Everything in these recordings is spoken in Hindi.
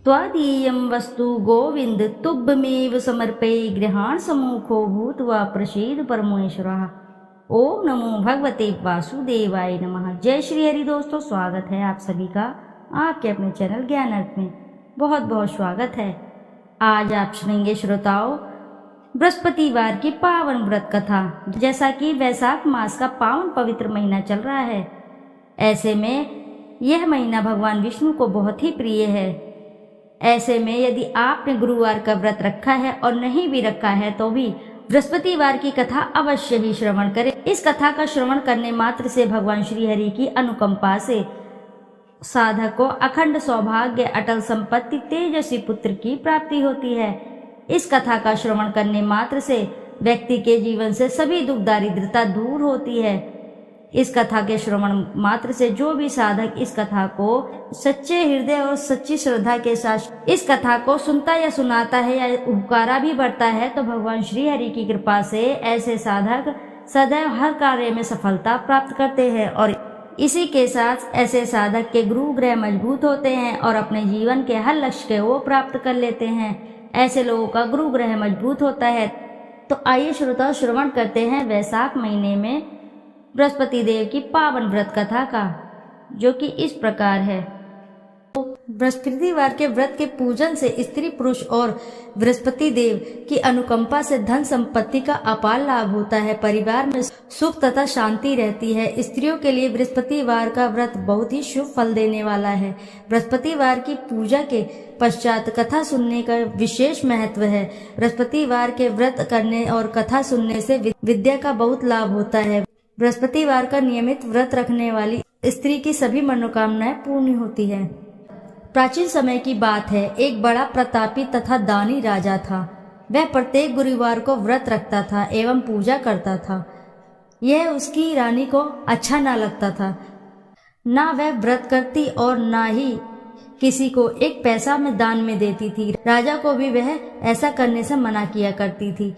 त्वदीयं वस्तु गोविंद तुभ्यमेव समर्पये गृहाण सम्मुखो भूत्वा प्रसीद परमेश्वरः। ओम नमो भगवते वासुदेवाय नमः। जय श्री हरि। दोस्तों, स्वागत है आप सभी का आपके अपने चैनल ज्ञान अर्थ में। बहुत बहुत स्वागत है। आज आप सुनेंगे श्रोताओं बृहस्पतिवार की पावन व्रत कथा। जैसा कि वैशाख मास का पावन पवित्र महीना चल रहा है, ऐसे में यह महीना भगवान विष्णु को बहुत ही प्रिय है। ऐसे में यदि आपने गुरुवार का व्रत रखा है और नहीं भी रखा है तो भी बृहस्पतिवार की कथा अवश्य ही श्रवण करें। इस कथा का श्रवण करने मात्र से भगवान श्री हरि की अनुकंपा से साधक को अखंड सौभाग्य, अटल संपत्ति, तेजस्वी पुत्र की प्राप्ति होती है। इस कथा का श्रवण करने मात्र से व्यक्ति के जीवन से सभी दुख दारिद्रता दूर होती है। इस कथा के श्रवण मात्र से जो भी साधक इस कथा को सच्चे हृदय और सच्ची श्रद्धा के साथ इस कथा को सुनता या सुनाता है या उपकारा भी बढ़ता है, तो भगवान श्री हरि की कृपा से ऐसे साधक सदैव हर कार्य में सफलता प्राप्त करते हैं और इसी के साथ ऐसे साधक के गुरु ग्रह मजबूत होते हैं और अपने जीवन के हर लक्ष्य को वो प्राप्त कर लेते हैं। ऐसे लोगों का गुरु ग्रह मजबूत होता है। तो आइए श्रोता श्रवण करते हैं वैशाख महीने में बृहस्पति देव की पावन व्रत कथा का, जो कि इस प्रकार है। बृहस्पतिवार के व्रत के पूजन से स्त्री पुरुष और बृहस्पति देव की अनुकंपा से धन संपत्ति का अपार लाभ होता है। परिवार में सुख तथा शांति रहती है। स्त्रियों के लिए बृहस्पतिवार का व्रत बहुत ही शुभ फल देने वाला है। बृहस्पतिवार की पूजा के पश्चात कथा सुनने का विशेष महत्व है। बृहस्पतिवार के व्रत करने और कथा सुनने से विद्या का बहुत लाभ होता है। बृहस्पतिवार का नियमित व्रत रखने वाली स्त्री की सभी मनोकामनाएं पूर्ण होती है। प्राचीन समय की बात है, एक बड़ा प्रतापी तथा दानी राजा था। वह प्रत्येक गुरुवार को व्रत रखता था एवं पूजा करता था। यह उसकी रानी को अच्छा ना लगता था। ना वह व्रत करती और ना ही किसी को एक पैसा में दान में देती थी। राजा को भी वह ऐसा करने से मना किया करती थी।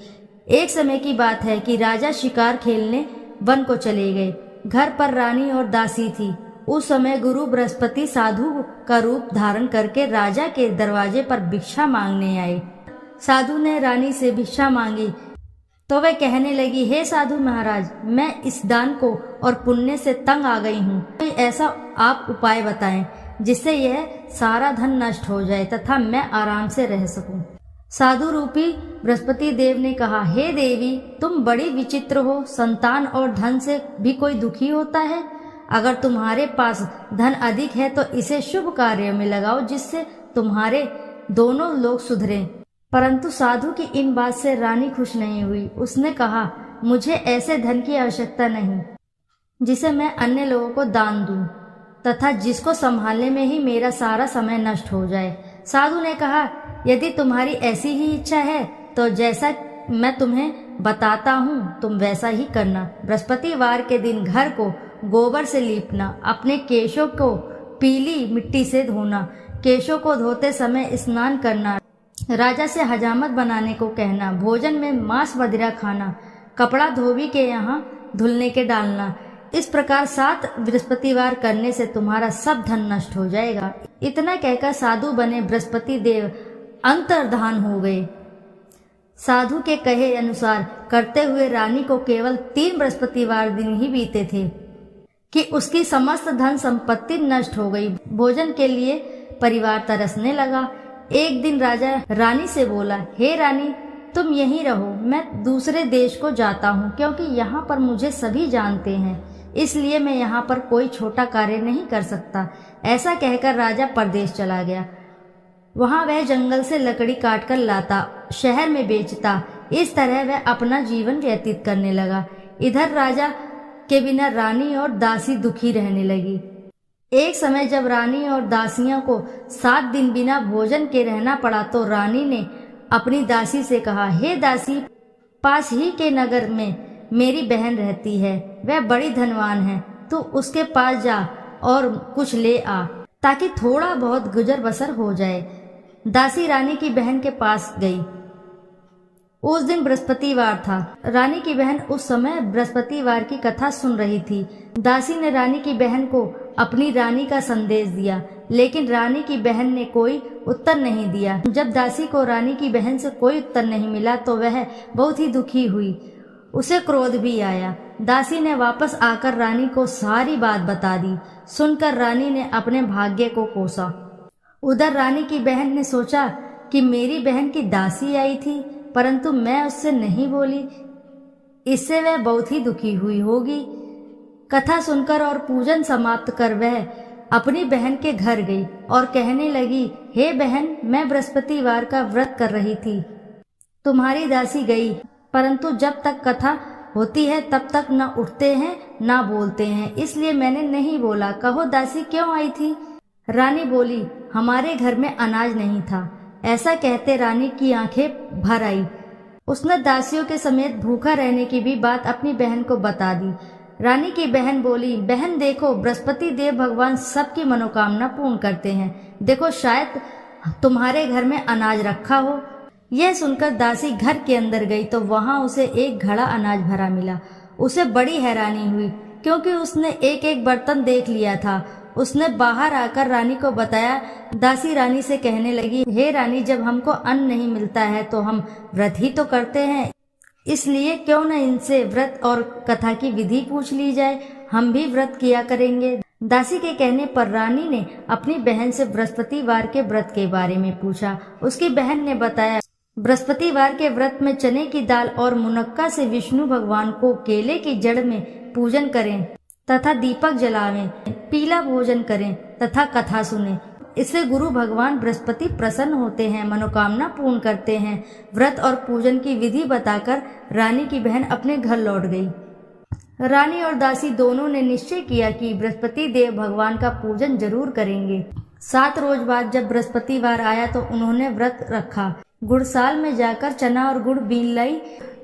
एक समय की बात है कि राजा शिकार खेलने वन को चले गए। घर पर रानी और दासी थी। उस समय गुरु बृहस्पति साधु का रूप धारण करके राजा के दरवाजे पर भिक्षा मांगने आए। साधु ने रानी से भिक्षा मांगी तो वह कहने लगी, हे साधु महाराज, मैं इस दान को और पुण्य से तंग आ गई हूँ। कोई ऐसा आप उपाय बताएं जिससे यह सारा धन नष्ट हो जाए तथा मैं आराम से रह सकूं। साधु रूपी बृहस्पति देव ने कहा, हे देवी, तुम बड़ी विचित्र हो। संतान और धन से भी कोई दुखी होता है। अगर तुम्हारे पास धन अधिक है तो इसे शुभ कार्य में लगाओ जिससे तुम्हारे दोनों लोग सुधरें। परंतु साधु की इन बात से रानी खुश नहीं हुई। उसने कहा, मुझे ऐसे धन की आवश्यकता नहीं जिसे मैं अन्य लोगों को दान दूं तथा जिसको संभालने में ही मेरा सारा समय नष्ट हो जाए। साधु ने कहा, यदि तुम्हारी ऐसी ही इच्छा है तो जैसा मैं तुम्हें बताता हूँ तुम वैसा ही करना। बृहस्पतिवार के दिन घर को गोबर से लीपना, अपने केशों को पीली मिट्टी से धोना, केशों को धोते समय स्नान करना, राजा से हजामत बनाने को कहना, भोजन में मांस मदिरा खाना, कपड़ा धोबी के यहाँ धुलने के डालना। इस प्रकार 7 बृहस्पतिवार करने से तुम्हारा सब धन नष्ट हो जाएगा। इतना कहकर साधु बने बृहस्पति देव अंतर्धान हो गए। साधु के कहे अनुसार करते हुए रानी को केवल 3 बृहस्पतिवार दिन ही बीते थे कि उसकी समस्त धन संपत्ति नष्ट हो गई। भोजन के लिए परिवार तरसने लगा। एक दिन राजा रानी से बोला, हे रानी, तुम यहीं रहो, मैं दूसरे देश को जाता हूँ क्योंकि यहाँ पर मुझे सभी जानते हैं, इसलिए मैं यहाँ पर कोई छोटा कार्य नहीं कर सकता। ऐसा कहकर राजा परदेश चला गया। वहाँ वह जंगल से लकड़ी काटकर लाता, शहर में बेचता। इस तरह वह अपना जीवन व्यतीत करने लगा। इधर राजा के बिना रानी और दासी दुखी रहने लगी। एक समय जब रानी और दासियों को 7 दिन बिना भोजन के रहना पड़ा तो रानी ने अपनी दासी से कहा, हे दासी, पास ही के नगर में मेरी बहन रहती है, वह बड़ी धनवान है, तू उसके पास जा और कुछ ले आ ताकि थोड़ा बहुत गुजर बसर हो जाए। दासी रानी की बहन के पास गई। उस दिन बृहस्पतिवार था। रानी की बहन उस समय बृहस्पतिवार की कथा सुन रही थी। दासी ने रानी की बहन को अपनी रानी का संदेश दिया, लेकिन रानी की बहन ने कोई उत्तर नहीं दिया। जब दासी को रानी की बहन से कोई उत्तर नहीं मिला तो वह बहुत ही दुखी हुई। उसे क्रोध भी आया। दासी ने वापस आकर रानी को सारी बात बता दी। सुनकर रानी ने अपने भाग्य को कोसा। उधर रानी की बहन ने सोचा कि मेरी बहन की दासी आई थी, परंतु मैं उससे नहीं बोली, इससे वह बहुत ही दुखी हुई होगी। कथा सुनकर और पूजन समाप्त कर वह अपनी बहन के घर गई और कहने लगी, हे बहन, मैं बृहस्पतिवार का व्रत कर रही थी। तुम्हारी दासी गई, परंतु जब तक कथा होती है तब तक न उठते हैं न बोलते हैं, इसलिए मैंने नहीं बोला। कहो दासी क्यों आई थी? रानी बोली, हमारे घर में अनाज नहीं था। ऐसा कहते रानी की आंखें भर आई। उसने दासियों के समेत भूखा रहने की भी बात अपनी बहन को बता दी। रानी की बहन बोली, बहन देखो, बृहस्पति देव भगवान सबकी मनोकामना पूर्ण करते हैं। देखो, शायद तुम्हारे घर में अनाज रखा हो। यह सुनकर दासी घर के अंदर गई तो वहां उसे एक घड़ा अनाज भरा मिला। उसे बड़ी हैरानी हुई, क्योंकि उसने एक एक बर्तन देख लिया था। उसने बाहर आकर रानी को बताया। दासी रानी से कहने लगी, हे रानी, जब हमको अन्न नहीं मिलता है तो हम व्रत ही तो करते हैं, इसलिए क्यों न इनसे व्रत और कथा की विधि पूछ ली जाए, हम भी व्रत किया करेंगे। दासी के कहने पर रानी ने अपनी बहन से बृहस्पतिवार के व्रत के बारे में पूछा। उसकी बहन ने बताया, बृहस्पतिवार के व्रत में चने की दाल और मुनक्का से विष्णु भगवान को केले की जड़ में पूजन करें तथा दीपक जलावें, पीला भोजन करें तथा कथा सुने। इससे गुरु भगवान बृहस्पति प्रसन्न होते हैं, मनोकामना पूर्ण करते हैं। व्रत और पूजन की विधि बताकर रानी की बहन अपने घर लौट गई। रानी और दासी दोनों ने निश्चय किया कि बृहस्पति देव भगवान का पूजन जरूर करेंगे। 7 रोज बाद जब बृहस्पतिवार आया तो उन्होंने व्रत रखा। गुड़साल में जाकर चना और गुड़ बीन लाई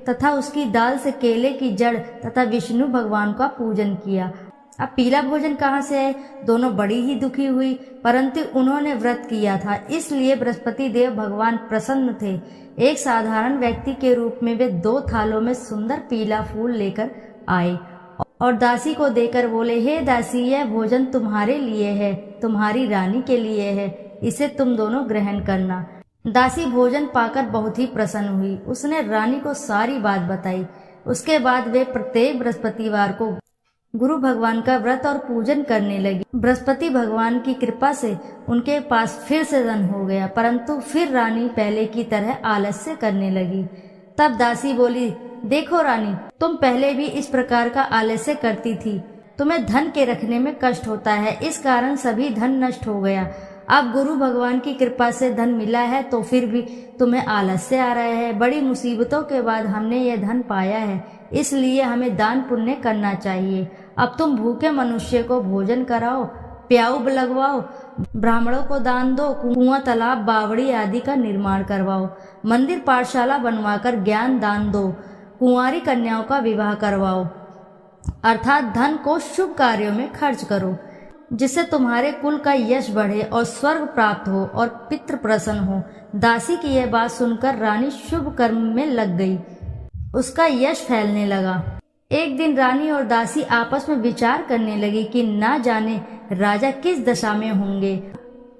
तथा उसकी दाल से केले की जड़ तथा विष्णु भगवान का पूजन किया। अब पीला भोजन कहाँ से आए? दोनों बड़ी ही दुखी हुई, परंतु उन्होंने व्रत किया था, इसलिए बृहस्पति देव भगवान प्रसन्न थे। एक साधारण व्यक्ति के रूप में वे 2 थालों में सुंदर पीला फूल लेकर आए और दासी को देकर बोले, हे दासी, यह भोजन तुम्हारे लिए है, तुम्हारी रानी के लिए है, इसे तुम दोनों ग्रहण करना। दासी भोजन पाकर बहुत ही प्रसन्न हुई। उसने रानी को सारी बात बताई। उसके बाद वे प्रत्येक बृहस्पतिवार को गुरु भगवान का व्रत और पूजन करने लगी। बृहस्पति भगवान की कृपा से उनके पास फिर से धन हो गया, परंतु फिर रानी पहले की तरह आलस्य करने लगी। तब दासी बोली, देखो रानी, तुम पहले भी इस प्रकार का आलस्य करती थी। तुम्हें धन के रखने में कष्ट होता है, इस कारण सभी धन नष्ट हो गया। अब गुरु भगवान की कृपा से धन मिला है तो फिर भी तुम्हें आलस्य आ रहा है। बड़ी मुसीबतों के बाद हमने यह धन पाया है, इसलिए हमें दान पुण्य करना चाहिए। अब तुम भूखे मनुष्य को भोजन कराओ, प्याऊ लगवाओ, ब्राह्मणों को दान दो, कुआं, तालाब, बावड़ी आदि का निर्माण करवाओ, मंदिर पाठशाला बनवाकर ज्ञान दान दो, कुंवारी कन्याओं का विवाह करवाओ, अर्थात धन को शुभ कार्यों में खर्च करो, जिससे तुम्हारे कुल का यश बढ़े और स्वर्ग प्राप्त हो और पितृ प्रसन्न हो। दासी की यह बात सुनकर रानी शुभ कर्म में लग गई। उसका यश फैलने लगा। एक दिन रानी और दासी आपस में विचार करने लगी कि ना जाने राजा किस दशा में होंगे।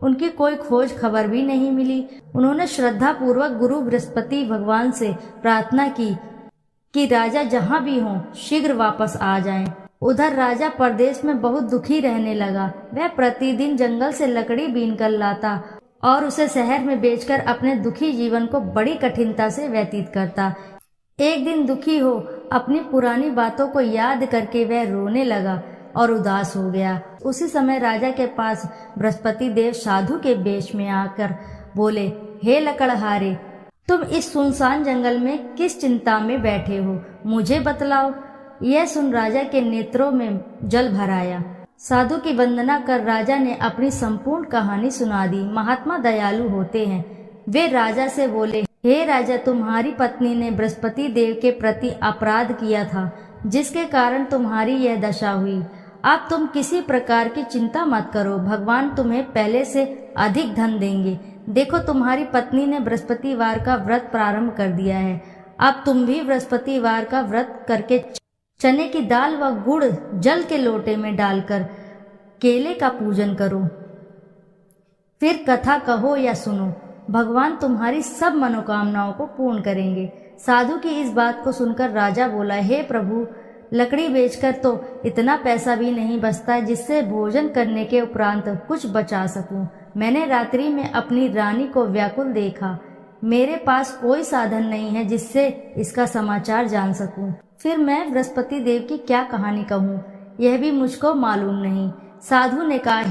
उनकी कोई खोज खबर भी नहीं मिली। उन्होंने श्रद्धा पूर्वक गुरु बृहस्पति भगवान से प्रार्थना की कि राजा जहाँ भी हों शीघ्र वापस आ जाएं। उधर राजा परदेश में बहुत दुखी रहने लगा। वह प्रतिदिन जंगल से लकड़ी बीन कर लाता और उसे शहर में बेचकर अपने दुखी जीवन को बड़ी कठिनता से व्यतीत करता। एक दिन दुखी हो अपनी पुरानी बातों को याद करके वह रोने लगा और उदास हो गया। उसी समय राजा के पास बृहस्पति देव साधु के वेश में आकर बोले, हे लकड़हारे, तुम इस सुनसान जंगल में किस चिंता में बैठे हो, मुझे बतलाओ। यह सुन राजा के नेत्रों में जल भर आया। साधु की वंदना कर राजा ने अपनी संपूर्ण कहानी सुना दी। महात्मा दयालु होते हैं। वे राजा से बोले, हे राजा, तुम्हारी पत्नी ने बृहस्पति देव के प्रति अपराध किया था, जिसके कारण तुम्हारी यह दशा हुई। अब तुम किसी प्रकार की चिंता मत करो, भगवान तुम्हें पहले से अधिक धन देंगे। देखो, तुम्हारी पत्नी ने बृहस्पतिवार का व्रत प्रारंभ कर दिया है। अब तुम भी बृहस्पतिवार का व्रत करके चने की दाल व गुड़ जल के लोटे में डालकर केले का पूजन करो, फिर कथा कहो या सुनो, भगवान तुम्हारी सब मनोकामनाओं को पूर्ण करेंगे। साधु की इस बात को सुनकर राजा बोला, हे प्रभु, लकड़ी बेचकर तो इतना पैसा भी नहीं बचता जिससे भोजन करने के उपरांत कुछ बचा सकूं। मैंने रात्रि में अपनी रानी को व्याकुल देखा। मेरे पास कोई साधन नहीं है जिससे इसका समाचार जान सकूं। फिर मैं बृहस्पति देव की क्या कहानी कहूँ, यह भी मुझको मालूम नहीं। साधु ने कहा,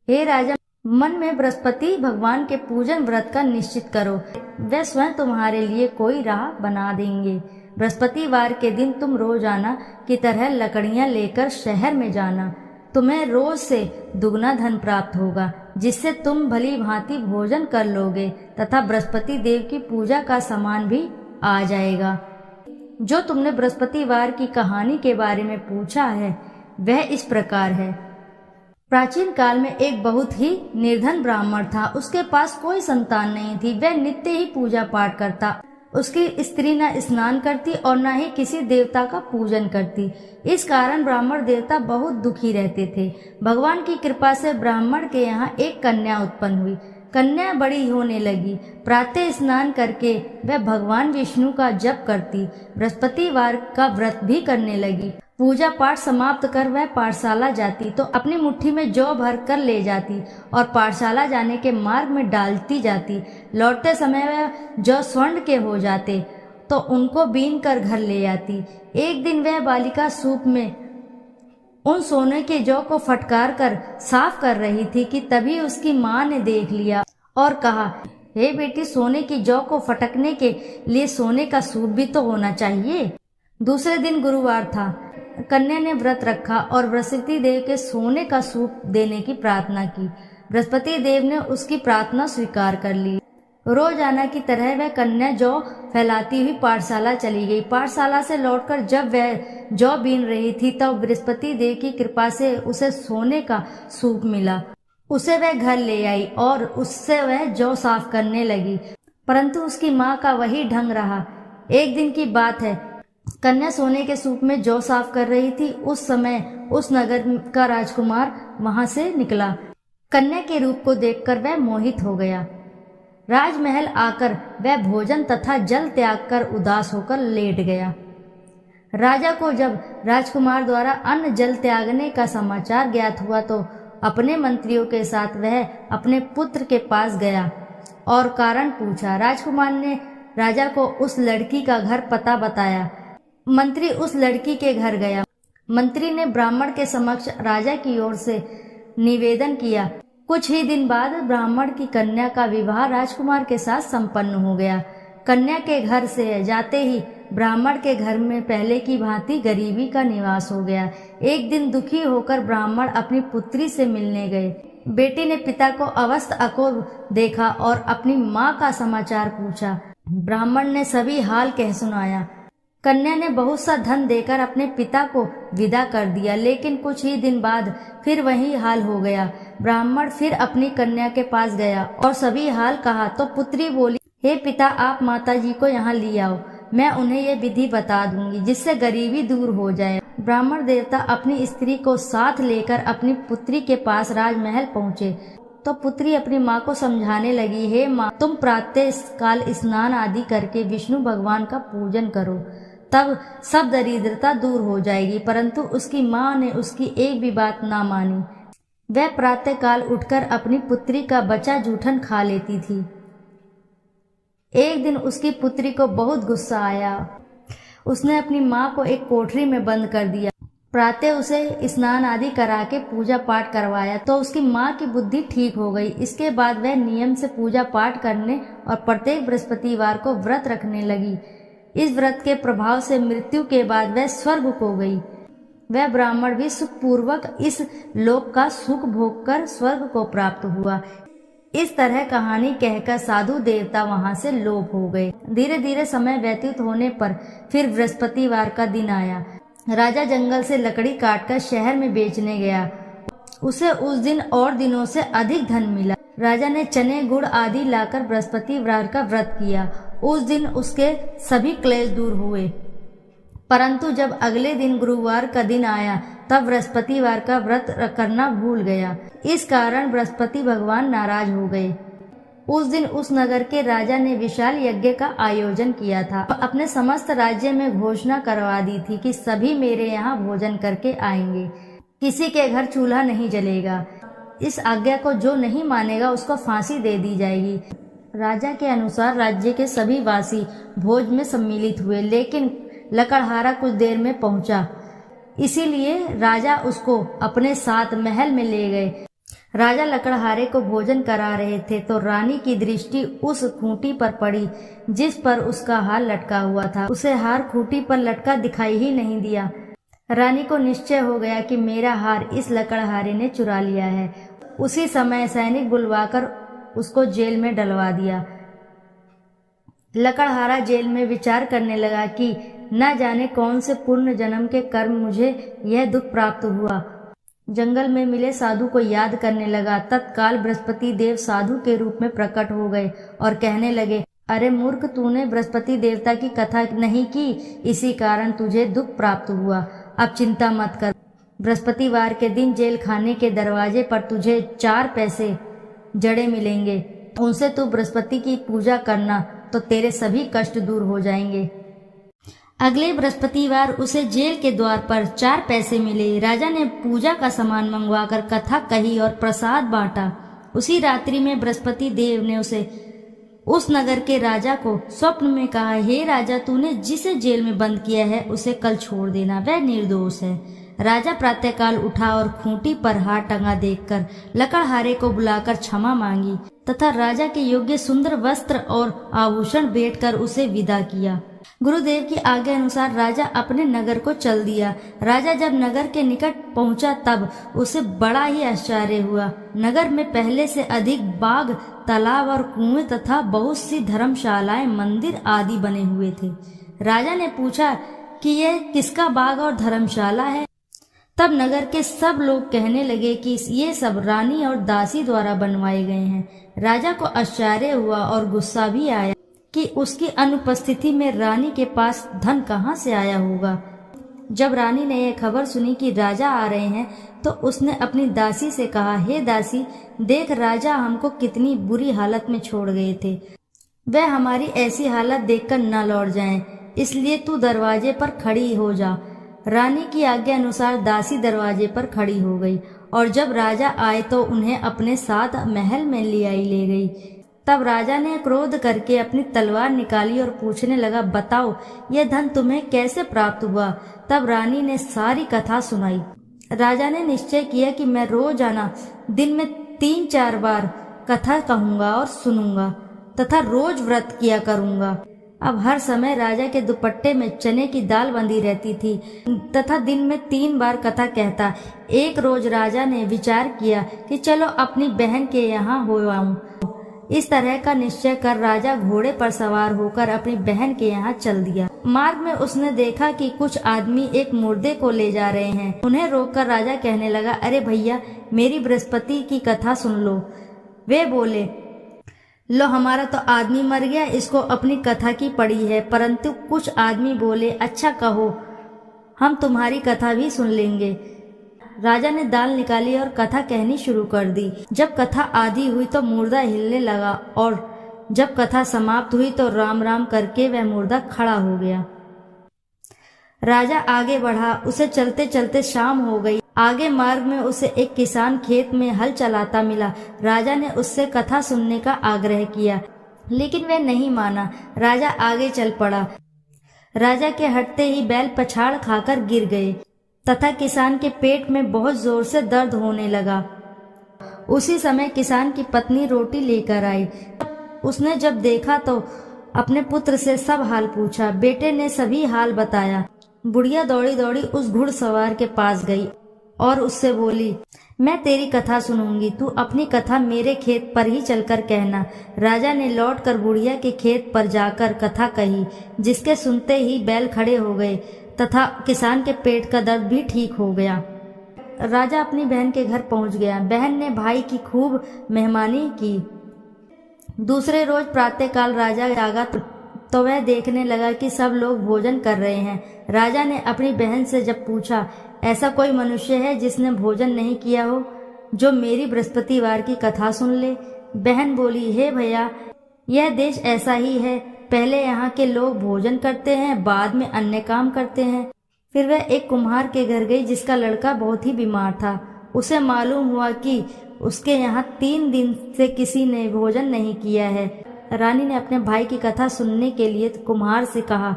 हे राजा, मन में बृहस्पति भगवान के पूजन व्रत का निश्चित करो, वे स्वयं तुम्हारे लिए कोई राह बना देंगे। बृहस्पतिवार के दिन तुम रोजाना की तरह लकड़ियां लेकर शहर में जाना। तुम्हें रोज से दुगना धन प्राप्त होगा, जिससे तुम भली भांति भोजन कर लोगे तथा बृहस्पति देव की पूजा का सामान भी आ जाएगा। जो तुमने बृहस्पतिवार की कहानी के बारे में पूछा है वह इस प्रकार है। प्राचीन काल में एक बहुत ही निर्धन ब्राह्मण था। उसके पास कोई संतान नहीं थी। वह नित्य ही पूजा पाठ करता। उसकी स्त्री न स्नान करती और न ही किसी देवता का पूजन करती। इस कारण ब्राह्मण देवता बहुत दुखी रहते थे। भगवान की कृपा से ब्राह्मण के यहाँ एक कन्या उत्पन्न हुई। कन्या बड़ी होने लगी। प्रातः स्नान करके वह भगवान विष्णु का जप करती, बृहस्पतिवार का व्रत भी करने लगी। पूजा पाठ समाप्त कर वह पाठशाला जाती तो अपनी मुट्ठी में जौ भर कर ले जाती और पाठशाला जाने के मार्ग में डालती जाती। लौटते समय वह जौ स्वर्ण के हो जाते तो उनको बीन कर घर ले आती। एक दिन वह बालिका सूप में उन सोने के जौ को फटकार कर साफ कर रही थी कि तभी उसकी माँ ने देख लिया और कहा, हे बेटी, सोने की जौ को फटकने के लिए सोने का सूप भी तो होना चाहिए। दूसरे दिन गुरुवार था। कन्या ने व्रत रखा और बृहस्पति देव के सोने का सूप देने की प्रार्थना की। बृहस्पति देव ने उसकी प्रार्थना स्वीकार कर ली। रोजाना की तरह वह कन्या जौ फैलाती हुई पाठशाला चली गई। पाठशाला से लौटकर जब वह जौ बीन रही थी तब बृहस्पति देव की कृपा से उसे सोने का सूप मिला। उसे वह घर ले आई और उससे वह जौ साफ करने लगी, परंतु उसकी माँ का वही ढंग रहा। एक दिन की बात है, कन्या सोने के सूप में जौ साफ कर रही थी। उस समय उस नगर का राजकुमार वहां से निकला। कन्या के रूप को देखकर वह मोहित हो गया। राजमहल आकर वह भोजन तथा जल त्याग कर उदास होकर लेट गया। राजा को जब राजकुमार द्वारा अन्न जल त्यागने का समाचार ज्ञात हुआ तो अपने मंत्रियों के साथ वह अपने पुत्र के पास गया और कारण पूछा। राजकुमार ने राजा को उस लड़की का घर पता बताया। मंत्री उस लड़की के घर गया। मंत्री ने ब्राह्मण के समक्ष राजा की ओर से निवेदन किया। कुछ ही दिन बाद ब्राह्मण की कन्या का विवाह राजकुमार के साथ संपन्न हो गया। कन्या के घर से जाते ही ब्राह्मण के घर में पहले की भांति गरीबी का निवास हो गया। एक दिन दुखी होकर ब्राह्मण अपनी पुत्री से मिलने गए। बेटी ने पिता को अवस्थ अकोर देखा और अपनी माँ का समाचार पूछा। ब्राह्मण ने सभी हाल कह सुनाया। कन्या ने बहुत सा धन देकर अपने पिता को विदा कर दिया, लेकिन कुछ ही दिन बाद फिर वही हाल हो गया। ब्राह्मण फिर अपनी कन्या के पास गया और सभी हाल कहा तो पुत्री बोली, हे पिता, आप माता जी को यहाँ ले आओ, मैं उन्हें ये विधि बता दूंगी जिससे गरीबी दूर हो जाए। ब्राह्मण देवता अपनी स्त्री को साथ लेकर अपनी पुत्री के पास राजमहल पहुँचे तो पुत्री अपनी माँ को समझाने लगी, हे माँ, तुम प्रातः काल स्नान आदि करके विष्णु भगवान का पूजन करो, तब सब दरिद्रता दूर हो जाएगी। परंतु उसकी माँ ने उसकी एक भी बात ना मानी। वह प्रातः काल उठकर अपनी पुत्री का बचा जूठन खा लेती थी। एक दिन उसकी पुत्री को बहुत गुस्सा आया। उसने अपनी माँ को एक कोठरी में बंद कर दिया। प्रातः उसे स्नान आदि करा के पूजा पाठ करवाया तो उसकी माँ की बुद्धि ठीक हो गई। इसके बाद वह नियम से पूजा पाठ करने और प्रत्येक बृहस्पतिवार को व्रत रखने लगी। इस व्रत के प्रभाव से मृत्यु के बाद वह स्वर्ग को गई। वह ब्राह्मण भी सुखपूर्वक इस लोक का सुख भोग कर स्वर्ग को प्राप्त हुआ। इस तरह कहानी कहकर साधु देवता वहां से लोप हो गए। धीरे धीरे समय व्यतीत होने पर फिर बृहस्पतिवार का दिन आया। राजा जंगल से लकड़ी काटकर शहर में बेचने गया। उसे उस दिन और दिनों से अधिक धन मिला। राजा ने चने गुड़ आदि लाकर बृहस्पतिवार का व्रत किया। उस दिन उसके सभी क्लेश दूर हुए। परंतु जब अगले दिन गुरुवार का दिन आया तब बृहस्पतिवार का व्रत करना भूल गया। इस कारण बृहस्पति भगवान नाराज हो गए। उस दिन उस नगर के राजा ने विशाल यज्ञ का आयोजन किया था। अपने समस्त राज्य में घोषणा करवा दी थी कि सभी मेरे यहाँ भोजन करके आएंगे, किसी के घर चूल्हा नहीं जलेगा। इस आज्ञा को जो नहीं मानेगा उसको फांसी दे दी जाएगी। राजा के अनुसार राज्य के सभी वासी भोज में सम्मिलित हुए, लेकिन लकड़हारा कुछ देर में पहुंचा, इसीलिए राजा उसको अपने साथ महल में ले गए। राजा लकड़हारे को भोजन करा रहे थे तो रानी की दृष्टि उस खूंटी पर पड़ी जिस पर उसका हार लटका हुआ था। उसे हार खूंटी पर लटका दिखाई ही नहीं दिया। रानी को निश्चय हो गया कि मेरा हार इस लकड़हारे ने चुरा लिया है। उसी समय सैनिक बुलवाकर उसको जेल में डलवा दिया। लकड़हारा जेल में विचार करने लगा कि न जाने कौन से पूर्ण जन्म के कर्म मुझे यह दुख प्राप्त हुआ। जंगल में मिले साधु को याद करने लगा। तत्काल बृहस्पति देव साधु के रूप में प्रकट हो गए और कहने लगे, अरे मूर्ख, तूने बृहस्पति देवता की कथा नहीं की, इसी कारण तुझे दुख प्राप्त हुआ। अब चिंता मत कर। बृहस्पतिवार के दिन जेल खाने के दरवाजे पर तुझे 4 पैसे जड़े मिलेंगे। उनसे तू बृहस्पति की पूजा करना तो तेरे सभी कष्ट दूर हो जाएंगे। अगले बृहस्पतिवार उसे जेल के द्वार पर 4 पैसे मिले। राजा ने पूजा का सामान मंगवाकर कथा कही और प्रसाद बांटा। उसी रात्रि में बृहस्पति देव ने उस नगर के राजा को स्वप्न में कहा, हे राजा, तूने जिसे जेल में बंद किया है उसे कल छोड़ देना, वह निर्दोष है। राजा प्रातःकाल उठा और खूंटी पर हार टंगा देखकर लकड़हारे को बुलाकर क्षमा मांगी तथा राजा के योग्य सुंदर वस्त्र और आभूषण भेंटकर उसे विदा किया। गुरुदेव की आज्ञा अनुसार राजा अपने नगर को चल दिया। राजा जब नगर के निकट पहुंचा तब उसे बड़ा ही आश्चर्य हुआ। नगर में पहले से अधिक बाग, तालाब और कुएं तथा बहुत सी धर्मशालाएं, मंदिर आदि बने हुए थे। राजा ने पूछा कि यह किसका बाग और धर्मशाला है? तब नगर के सब लोग कहने लगे कि ये सब रानी और दासी द्वारा बनवाए गए हैं। राजा को आश्चर्य हुआ और गुस्सा भी आया कि उसकी अनुपस्थिति में रानी के पास धन कहाँ से आया होगा। जब रानी ने यह खबर सुनी कि राजा आ रहे हैं तो उसने अपनी दासी से कहा, हे दासी, देख राजा हमको कितनी बुरी हालत में छोड़ गए थे। वह हमारी ऐसी हालत देखकर न लौट जाएं, इसलिए तू दरवाजे पर खड़ी हो जा। रानी की आज्ञा अनुसार दासी दरवाजे पर खड़ी हो गई और जब राजा आए तो उन्हें अपने साथ महल में ले गई। तब राजा ने क्रोध करके अपनी तलवार निकाली और पूछने लगा, बताओ यह धन तुम्हें कैसे प्राप्त हुआ? तब रानी ने सारी कथा सुनाई। राजा ने निश्चय किया कि मैं रोजाना दिन में 3-4 बार कथा कहूँगा और सुनूंगा तथा रोज व्रत किया करूँगा। अब हर समय राजा के दुपट्टे में चने की दाल बंधी रहती थी तथा दिन में 3 बार कथा कहता। एक रोज राजा ने विचार किया कि चलो अपनी बहन के यहाँ हो आऊं। इस तरह का निश्चय कर राजा घोड़े पर सवार होकर अपनी बहन के यहाँ चल दिया। मार्ग में उसने देखा कि कुछ आदमी एक मुर्दे को ले जा रहे हैं। उन्हें रोककर राजा कहने लगा, अरे भैया, मेरी बृहस्पति की कथा सुन लो। वे बोले, लो हमारा तो आदमी मर गया, इसको अपनी कथा की पड़ी है। परंतु कुछ आदमी बोले, अच्छा कहो, हम तुम्हारी कथा भी सुन लेंगे। राजा ने दाल निकाली और कथा कहनी शुरू कर दी। जब कथा आधी हुई तो मुर्दा हिलने लगा और जब कथा समाप्त हुई तो राम राम करके वह मुर्दा खड़ा हो गया। राजा आगे बढ़ा। उसे चलते चलते शाम हो गई। आगे मार्ग में उसे एक किसान खेत में हल चलाता मिला। राजा ने उससे कथा सुनने का आग्रह किया, लेकिन वह नहीं माना। राजा आगे चल पड़ा। राजा के हटते ही बैल पछाड़ खाकर गिर गए तथा किसान के पेट में बहुत जोर से दर्द होने लगा। उसी समय किसान की पत्नी रोटी लेकर आई। उसने जब देखा तो अपने पुत्र से सब हाल पूछा। बेटे ने सभी हाल बताया। बुढ़िया दौड़ी दौड़ी उस घुड़सवार के पास गई और उससे बोली, मैं तेरी कथा सुनूंगी, तू अपनी कथा मेरे खेत पर ही चलकर कहना। राजा ने लौटकर बुढ़िया के खेत पर जाकर कथा कही, जिसके सुनते ही बैल खड़े हो गए तथा किसान के पेट का दर्द भी ठीक हो गया। राजा अपनी बहन के घर पहुंच गया। बहन ने भाई की खूब मेहमानी की। दूसरे रोज प्रातःकाल राजा जागा तो वह देखने लगा कि सब लोग भोजन कर रहे हैं। राजा ने अपनी बहन से जब पूछा ऐसा कोई मनुष्य है जिसने भोजन नहीं किया हो, जो मेरी बृहस्पतिवार की कथा सुन ले। बहन बोली, हे भैया, यह देश ऐसा ही है। पहले यहाँ के लोग भोजन करते हैं, बाद में अन्य काम करते हैं। फिर वह एक कुम्हार के घर गई जिसका लड़का बहुत ही बीमार था। उसे मालूम हुआ कि उसके यहाँ 3 दिन से किसी ने भोजन नहीं किया है। रानी ने अपने भाई की कथा सुनने के लिए कुम्हार से कहा।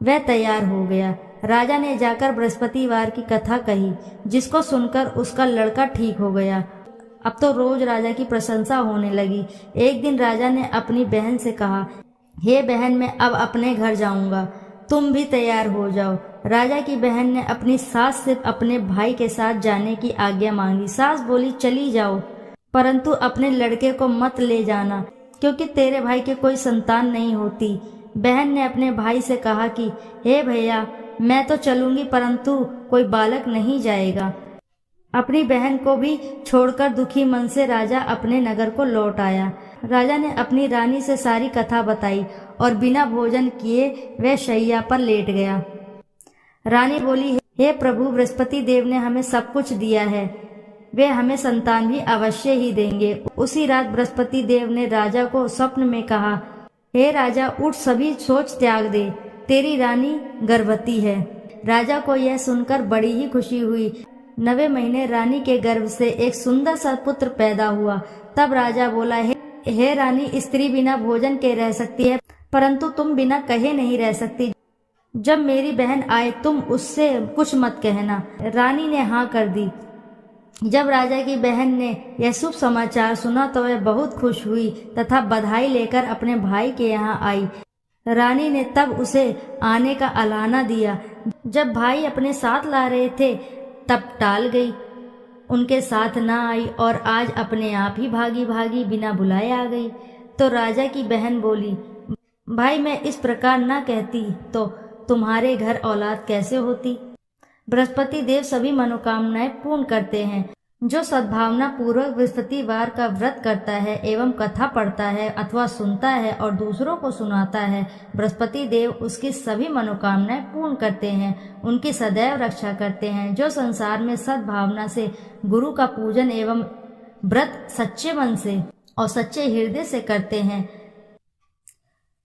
वह तैयार हो गया। राजा ने जाकर बृहस्पतिवार की कथा कही, जिसको सुनकर उसका लड़का ठीक हो गया। अब तो रोज राजा की प्रशंसा होने लगी। एक दिन राजा ने अपनी बहन से कहा, हे बहन, मैं अब अपने घर जाऊंगा, तुम भी तैयार हो जाओ। राजा की बहन ने अपनी सास से अपने भाई के साथ जाने की आज्ञा मांगी। सास बोली, चली जाओ, परंतु अपने लड़के को मत ले जाना, क्योंकि तेरे भाई के कोई संतान नहीं होती। बहन ने अपने भाई से कहा कि हे भैया, मैं तो चलूंगी, परंतु कोई बालक नहीं जाएगा। अपनी बहन को भी छोड़कर दुखी मन से राजा अपने नगर को लौट आया। राजा ने अपनी रानी से सारी कथा बताई और बिना भोजन किए वह शैया पर लेट गया। रानी बोली, हे प्रभु, बृहस्पति देव ने हमें सब कुछ दिया है, वे हमें संतान भी अवश्य ही देंगे। उसी रात बृहस्पति देव ने राजा को स्वप्न में कहा, हे राजा, उठ, सभी सोच त्याग दे, तेरी रानी गर्भवती है। राजा को यह सुनकर बड़ी ही खुशी हुई। 9वें महीने रानी के गर्भ से एक सुंदर सा पुत्र पैदा हुआ। तब राजा बोला, हे रानी, स्त्री बिना भोजन के रह सकती है, परंतु तुम बिना कहे नहीं रह सकती। जब मेरी बहन आए तुम उससे कुछ मत कहना। रानी ने हाँ कर दी। जब राजा की बहन ने यह शुभ समाचार सुना तो वह बहुत खुश हुई तथा बधाई लेकर अपने भाई के यहाँ आई। रानी ने तब उसे आने का अलाना दिया। जब भाई अपने साथ ला रहे थे तब टाल गई, उनके साथ ना आई और आज अपने आप ही भागी भागी बिना बुलाए आ गई। तो राजा की बहन बोली, भाई, मैं इस प्रकार ना कहती तो तुम्हारे घर औलाद कैसे होती। बृहस्पति देव सभी मनोकामनाएं पूर्ण करते हैं। जो सद्भावना पूर्वक बृहस्पतिवार का व्रत करता है एवं कथा पढ़ता है अथवा सुनता है और दूसरों को सुनाता है, बृहस्पति देव उसकी सभी मनोकामनाएं पूर्ण करते हैं, उनकी सदैव रक्षा करते हैं। जो संसार में सद्भावना से गुरु का पूजन एवं व्रत सच्चे मन से और सच्चे हृदय से करते हैं,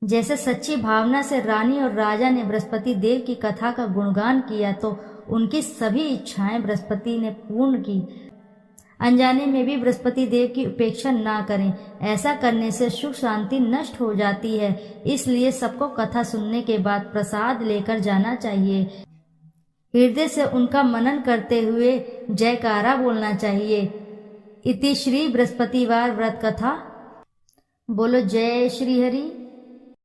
जैसे सच्ची भावना से रानी और राजा ने बृहस्पति देव की कथा का गुणगान किया तो उनकी सभी इच्छाएं बृहस्पति ने पूर्ण की। अनजाने में भी बृहस्पति देव की उपेक्षा ना करें, ऐसा करने से सुख शांति नष्ट हो जाती है। इसलिए सबको कथा सुनने के बाद प्रसाद लेकर जाना चाहिए। हृदय से उनका मनन करते हुए जयकारा बोलना चाहिए। इति श्री बृहस्पतिवार व्रत कथा। बोलो जय श्री हरि।